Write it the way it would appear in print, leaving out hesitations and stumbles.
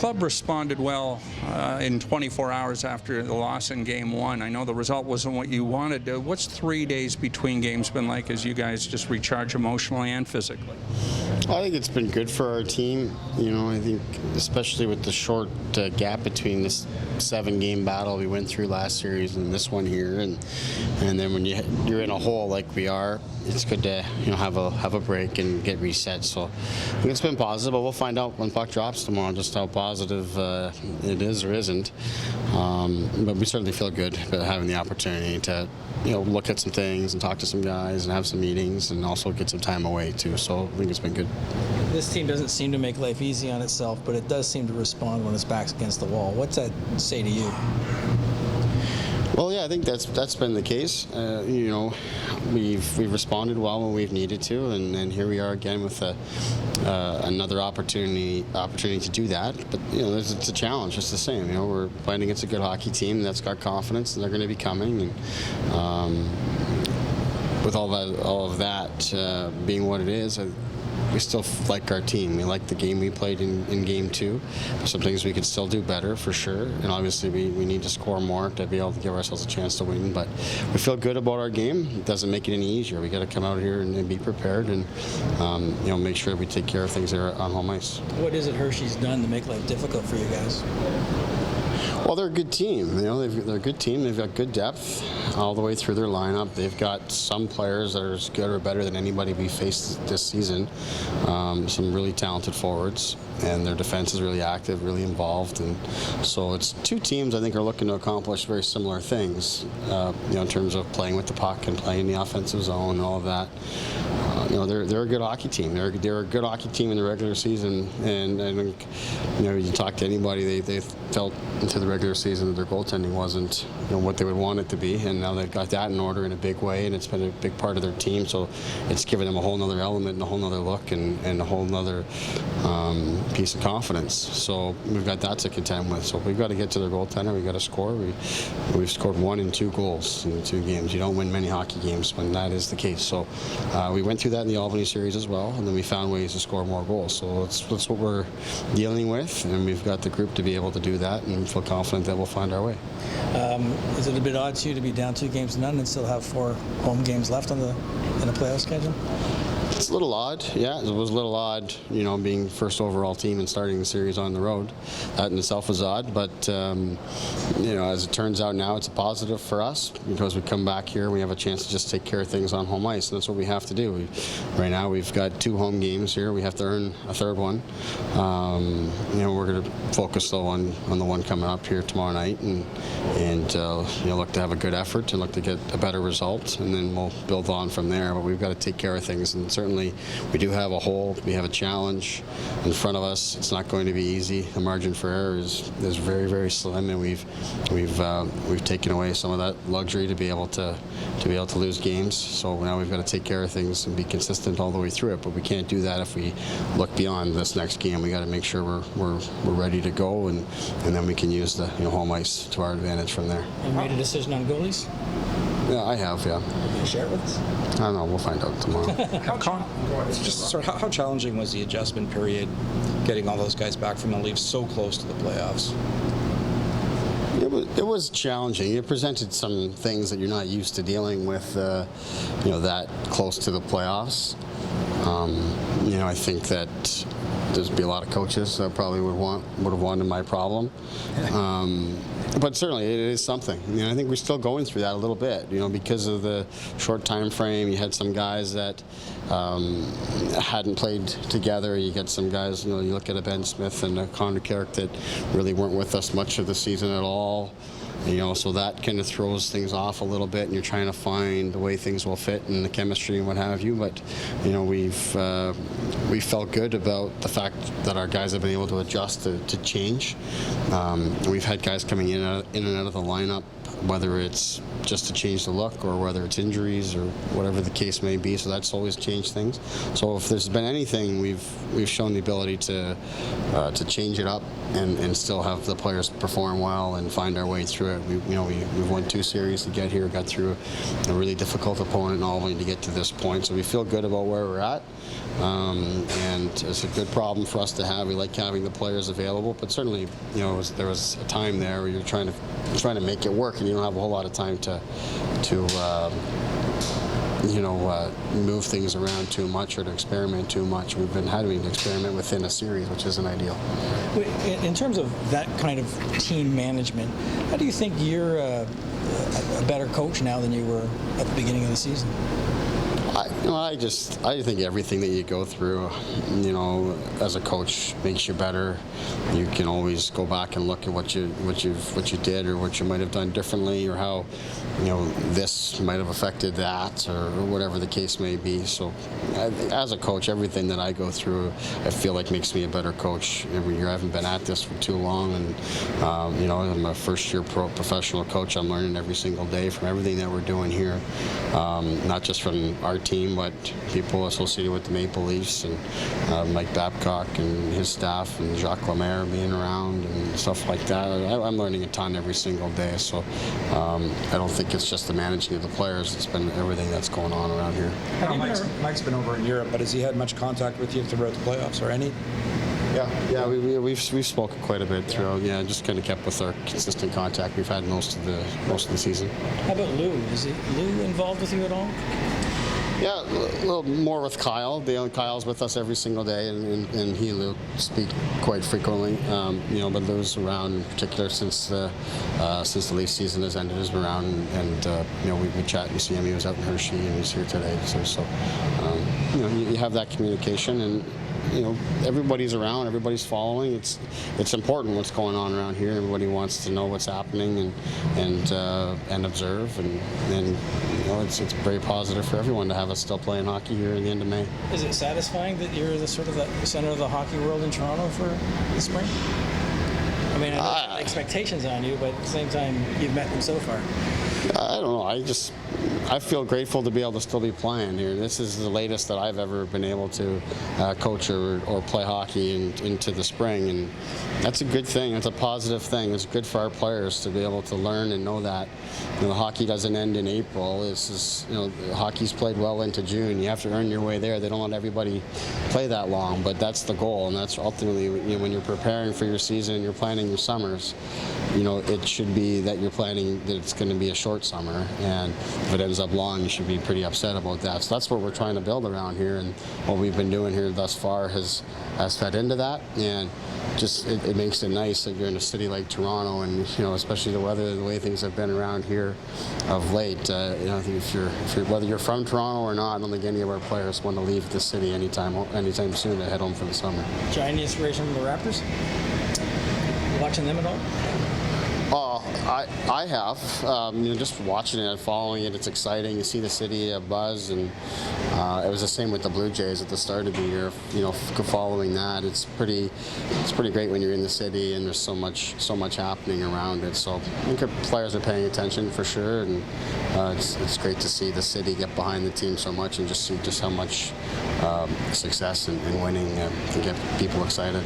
Club responded well in 24 hours after the loss in Game 1. I know the result wasn't what you wanted. What's 3 days between games been like as you guys just recharge emotionally and physically? I think it's been good for our team. You know, I think especially with the short gap between this 7-game battle we went through last series and this one here, and then when you're in a hole like we are, it's good to have a break and get reset. So I think it's been positive, but we'll find out when puck drops tomorrow just how positive it is or isn't. But we certainly feel good about having the opportunity to look at some things and talk to some guys and have some meetings and also get some time away too. So I think it's been good. This team doesn't seem to make life easy on itself, but it does seem to respond when its back's against the wall. What's that say to you? Well, yeah, I think that's been the case. We've responded well when we've needed to, and here we are again with another opportunity to do that. But it's a challenge. It's the same. We're playing against a good hockey team that's got confidence, and they're going to be coming. And with all of that being what it is, we still like our team. We like the game we played in Game 2. Some things we could still do better, for sure. And obviously we need to score more to be able to give ourselves a chance to win. But we feel good about our game. It doesn't make it any easier. We got to come out here and be prepared and make sure we take care of things there on home ice. What is it Hershey's done to make life difficult for you guys? Well, they're a good team. They're a good team. They've got good depth all the way through their lineup. They've got some players that are as good or better than anybody we faced this season. Some really talented forwards, and their defense is really active, really involved. And so it's two teams I think are looking to accomplish very similar things. In terms of playing with the puck and playing the offensive zone and all of that. They're a good hockey team. They're a good hockey team in the regular season, and I think you talk to anybody, they felt into the regular season that their goaltending wasn't what they would want it to be, and now they've got that in order in a big way, and it's been a big part of their team. So it's given them a whole other element and a whole other look and a whole other piece of confidence. So we've got that to contend with. So we've got to get to their goaltender. We've got to score. We've scored 1 and 2 goals in the 2 games. You don't win many hockey games when that is the case. So we went through that in the Albany series as well, and then we found ways to score more goals. So that's what we're dealing with, and we've got the group to be able to do that and feel confident that we'll find our way. Is it a bit odd to you to be down 2-0 and still have 4 home games left in the playoff schedule? It's a little odd, yeah. It was a little odd, being first overall team and starting the series on the road. That in itself was odd, but as it turns out now, it's a positive for us because we come back here and we have a chance to just take care of things on home ice, and that's what we have to do. Right now, we've got 2 home games here. We have to earn a 3rd one. We're going to focus though on the one coming up here tomorrow night, and look to have a good effort and look to get a better result, and then we'll build on from there. But we've got to take care of things, and certainly we do have a hole. We have a challenge in front of us. It's not going to be easy. The margin for error is very, very slim, and we've taken away some of that luxury to be able to lose games. So now we've got to take care of things and be consistent all the way through it. But we can't do that if we look beyond this next game. We got to make sure we're ready to go, and then we can use the home ice to our advantage from there. You made a decision on goalies? Yeah, I have. Yeah. Can you share it with us? I don't know. We'll find out tomorrow. How challenging was the adjustment period, getting all those guys back from the Leafs so close to the playoffs? It was challenging. It presented some things that you're not used to dealing with, that close to the playoffs. I think that there'd be a lot of coaches that probably would have wanted my problem. But certainly it is something. I think we're still going through that a little bit, because of the short time frame. You had some guys that hadn't played together. You get some guys, you look at a Ben Smith and a Connor Carrick that really weren't with us much of the season at all. So that kind of throws things off a little bit, and you're trying to find the way things will fit and the chemistry and what have you. But we felt good about the fact that our guys have been able to adjust to change. We've had guys coming in and out of the lineup, whether it's just to change the look, or whether it's injuries or whatever the case may be. So that's always changed things. So if there's been anything, we've shown the ability to change it up and still have the players perform well and find our way through it. We've won 2 series to get here, got through a really difficult opponent, not only to get to this point. So we feel good about where we're at, and it's a good problem for us to have. We like having the players available, but certainly, there was a time there where you're trying to make it work, and you don't have a whole lot of time to move things around too much or to experiment too much. We've been having to experiment within a series, which isn't ideal. In terms of that kind of team management, how do you think you're a better coach now than you were at the beginning of the season? I think everything that you go through, as a coach makes you better. You can always go back and look at what you did, or what you might have done differently, or how, this might have affected that, or whatever the case may be. So, as a coach, everything that I go through, I feel like makes me a better coach every year. I haven't been at this for too long, and I'm a first-year professional coach. I'm learning every single day from everything that we're doing here, not just from our team, but people associated with the Maple Leafs, and Mike Babcock and his staff, and Jacques Lemaire being around and stuff like that. I'm learning a ton every single day. So I don't think it's just the managing of the players. It's been everything that's going on around here. Mike's been over in Europe, but has he had much contact with you throughout the playoffs, or any? Yeah, we've spoken quite a bit throughout. Yeah, just kind of kept with our consistent contact we've had most of the season. How about Lou? Is Lou involved with you at all? Yeah, a little more with Kyle. Kyle's with us every single day, and he and Luke speak quite frequently. But Lou's around in particular since the Leaf season has ended. Has been around, and we chat. You see him. He was out in Hershey, and he's here today. So you have that communication, and everybody's around, everybody's following. It's important what's going on around here. Everybody wants to know what's happening and observe, and it's very positive for everyone to have us still playing hockey here at the end of May. Is it satisfying that you're the center of the hockey world in Toronto for the spring? I mean, I know the expectations on you, but at the same time, you've met them so far. I don't know. I feel grateful to be able to still be playing here. This is the latest that I've ever been able to coach or play hockey into the spring, and that's a good thing. It's a positive thing. It's good for our players to be able to learn and know that hockey doesn't end in April. Hockey's played well into June. You have to earn your way there. They don't let everybody play that long, but that's the goal, and that's ultimately when you're preparing for your season and you're planning your summers. It should be that you're planning that it's going to be a short summer, and if it ends up long, you should be pretty upset about that. So that's what we're trying to build around here, and what we've been doing here thus far has fed into that, and just it makes it nice that you're in a city like Toronto, and especially the weather, the way things have been around here of late. I think if you're whether you're from Toronto or not, I don't think any of our players want to leave the city anytime soon to head home for the summer. Did you have any inspiration from the Raptors? Watching them at all? I have. Just watching it and following it, it's exciting. You see the city buzz, and it was the same with the Blue Jays at the start of the year. Following that, it's pretty great when you're in the city and there's so much happening around it. So I think our players are paying attention for sure, and it's great to see the city get behind the team so much and just see just how much success and winning can get people excited.